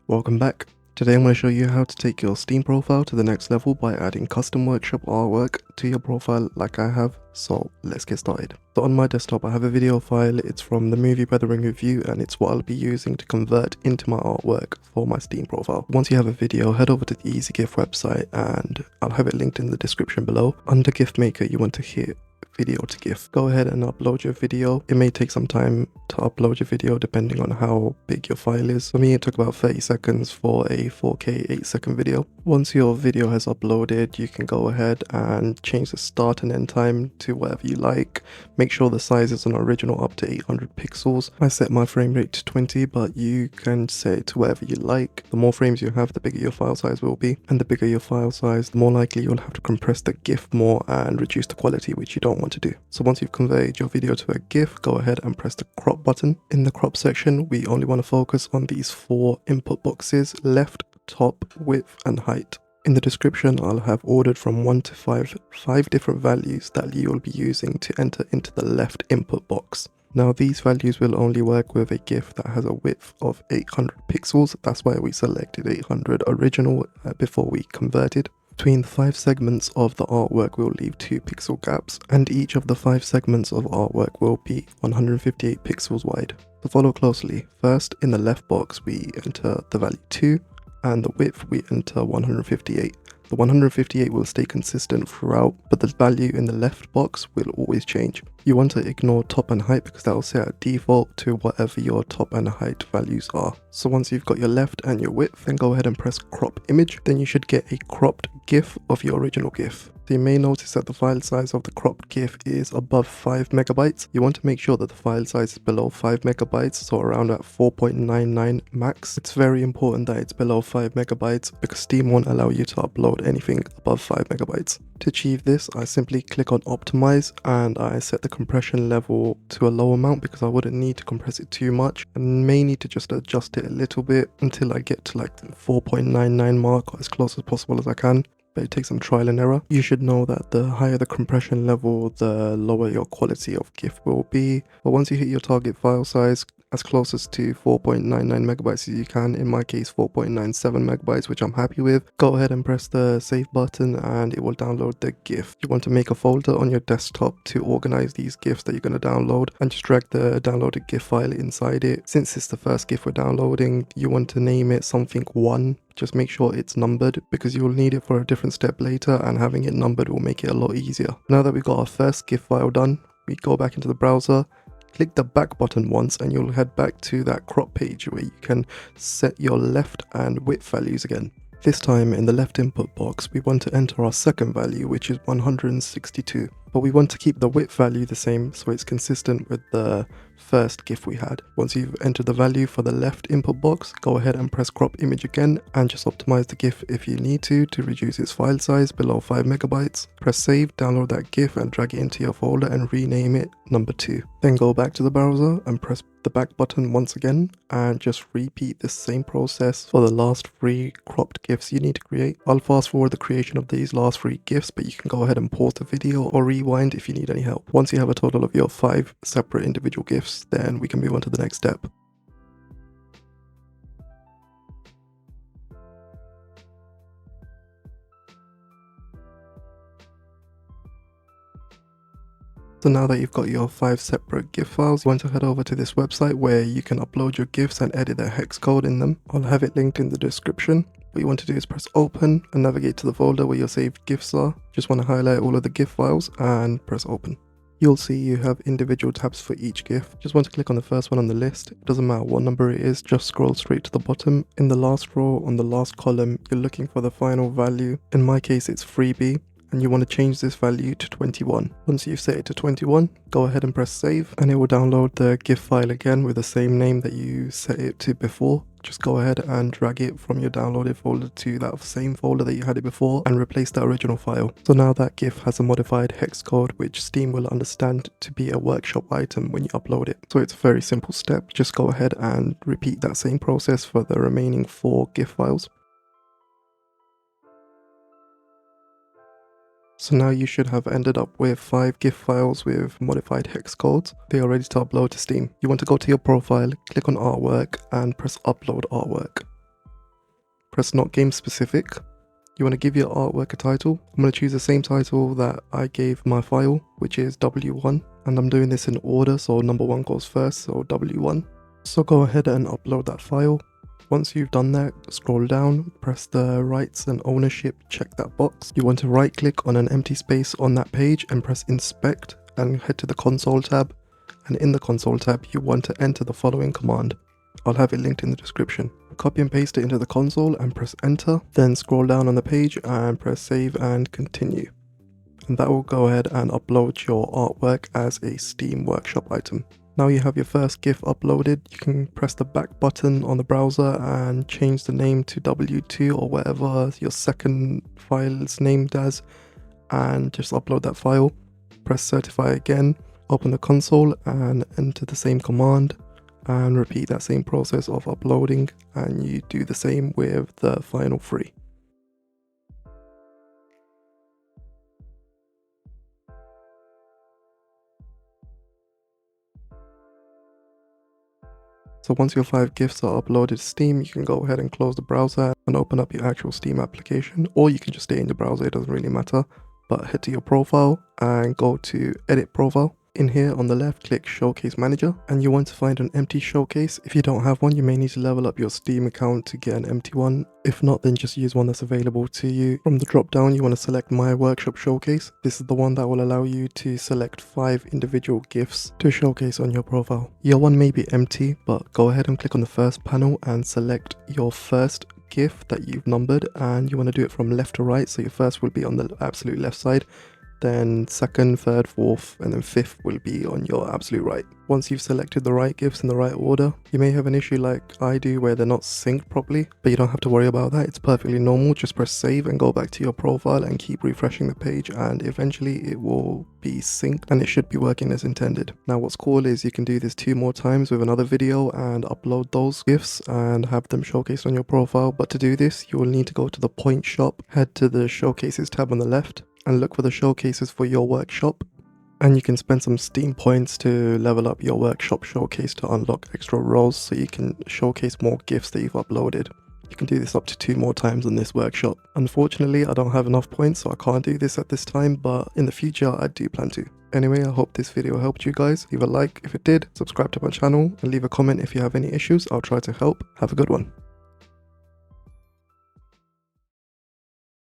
Welcome back. Today I'm going to show you how to take your Steam profile to the next level by adding custom workshop artwork to your profile like I have, so let's get started. So on my desktop I have a video file. It's from the movie Weathering Review and it's what I'll be using to convert into my artwork for my Steam profile. Once you have a video, head over to the EasyGif website and I'll have it linked in the description below. Under GIF Maker you want to hit video to GIF. Go ahead and upload your video. It may take some time to upload your video depending on how big your file is. For me it took about 30 seconds for a 4K 8-second video. Once your video has uploaded, you can go ahead and change the start and end time to whatever you like. Make sure the size is an original up to 800 pixels. I set my frame rate to 20, but you can set it to whatever you like. The more frames you have, the bigger your file size will be, and the bigger your file size, the more likely you'll have to compress the GIF more and reduce the quality, which you don't want to do. So once you've converted your video to a GIF, go ahead and press the crop button. In the crop section, we only want to focus on these 4 input boxes: left, top, width and height. In the description, I'll have ordered from 1 to 5 different values that you'll be using to enter into the left input box. Now these values will only work with a GIF that has a width of 800 pixels. That's why we selected 800 original before we converted. Between the 5 segments of the artwork we'll leave 2 pixel gaps, and each of the 5 segments of artwork will be 158 pixels wide. So follow closely. First, in the left box we enter the value 2 and the width we enter 158. The 158 will stay consistent throughout, but the value in the left box will always change. You want to ignore top and height because that will set a default to whatever your top and height values are. So once you've got your left and your width, then go ahead and press crop image. Then you should get a cropped GIF of your original GIF. So you may notice that the file size of the cropped GIF is above 5 megabytes. You want to make sure that the file size is below 5 megabytes, so around at 4.99 max. It's very important that it's below 5 megabytes because Steam won't allow you to upload anything above 5 megabytes. To achieve this, I simply click on optimize and I set the compression level to a low amount because I wouldn't need to compress it too much and may need to just adjust it a little bit until I get to like the 4.99 mark, or as close as possible as I can. But it takes some trial and error. You should know that the higher the compression level, the lower your quality of GIF will be. But once you hit your target file size, as closest to 4.99 megabytes as you can, in my case 4.97 megabytes, which I'm happy with, go ahead and press the save button and it will download the GIF. You want to make a folder on your desktop to organize these GIFs that you're going to download and just drag the downloaded GIF file inside it. Since it's the first GIF we're downloading, you want to name it something 1. Just make sure it's numbered because you will need it for a different step later, and having it numbered will make it a lot easier. Now that we got our first GIF file done, we go back into the browser, click the back button once and you'll head back to that crop page where you can set your left and width values again. This time in the left input box we want to enter our second value, which is 162, but we want to keep the width value the same so it's consistent with the first GIF we had. Once you've entered the value for the left input box, go ahead and press crop image again and just optimize the GIF if you need to reduce its file size below 5 megabytes. Press save, download that GIF and drag it into your folder and rename it number 2. Then go back to the browser and press the back button once again and just repeat the same process for the last 3 cropped GIFs you need to create. I'll fast forward the creation of these last 3 GIFs, but you can go ahead and pause the video or rewind if you need any help. Once you have a total of your 5 separate individual GIFs, then we can move on to the next step. So now that you've got your 5 separate GIF files, you want to head over to this website where you can upload your GIFs and edit their hex code in them. I'll have it linked in the description. What you want to do is press open and navigate to the folder where your saved GIFs are. Just want to highlight all of the GIF files and press open. You'll see you have individual tabs for each GIF. Just want to click on the first one on the list. It doesn't matter what number it is, just scroll straight to the bottom. In the last row on the last column, you're looking for the final value. In my case, it's 3B. And you want to change this value to 21. Once you've set it to 21, go ahead and press save and it will download the GIF file again with the same name that you set it to before. Just go ahead and drag it from your downloaded folder to that same folder that you had it before and replace the original file. So now that GIF has a modified hex code which Steam will understand to be a workshop item when you upload it. So it's a very simple step. Just go ahead and repeat that same process for the remaining 4 GIF files. So now you should have ended up with 5 GIF files with modified hex codes. They are ready to upload to Steam. You want to go to your profile, click on artwork and press upload artwork. press not game specific. You want to give your artwork a title. I'm going to choose the same title that I gave my file, which is W1, and I'm doing this in order, so number 1 goes first, so W1. So go ahead and upload that file. Once you've done that, scroll down, press the rights and ownership, check that box. You want to right click on an empty space on that page and press inspect and head to the console tab. And in the console tab, you want to enter the following command. I'll have it linked in the description. Copy and paste it into the console and press enter. Then scroll down on the page and press save and continue. And that will go ahead and upload your artwork as a Steam Workshop item. Now you have your first GIF uploaded, you can press the back button on the browser and change the name to W2 or whatever your second file is named as, and just upload that file. Press certify again, open the console and enter the same command and repeat that same process of uploading, and you do the same with the final 3. So once your 5 GIFs are uploaded to Steam, you can go ahead and close the browser and open up your actual Steam application, or you can just stay in the browser, it doesn't really matter. But head to your profile and go to edit profile. In here on the left, click showcase manager, and you want to find an empty showcase. If you don't have one, you may need to level up your Steam account to get an empty one. If not, then just use one that's available to you. From the drop down, you want to select my workshop showcase. This is the one that will allow you to select 5 individual GIFs to showcase on your profile. Your one may be empty, but go ahead and click on the first panel and select your first GIF that you've numbered, and you want to do it from left to right. So your first will be on the absolute left side, then second, third, fourth, and then fifth will be on your absolute right. Once you've selected the right GIFs in the right order, you may have an issue like I do where they're not synced properly, but you don't have to worry about that. It's perfectly normal. Just press save and go back to your profile and keep refreshing the page, and eventually it will be synced and it should be working as intended. Now what's cool is you can do this 2 more times with another video and upload those GIFs and have them showcased on your profile. But to do this, you will need to go to the point shop, head to the showcases tab on the left, and look for the showcases for your workshop, and you can spend some Steam points to level up your workshop showcase to unlock extra roles so you can showcase more GIFs that you've uploaded. You can do this up to 2 more times on this workshop. Unfortunately, I don't have enough points, so I can't do this at this time, but in the future I do plan to. Anyway, I hope this video helped you guys. Leave a like if it did, subscribe to my channel, and leave a comment if you have any issues. I'll try to help. Have a good one.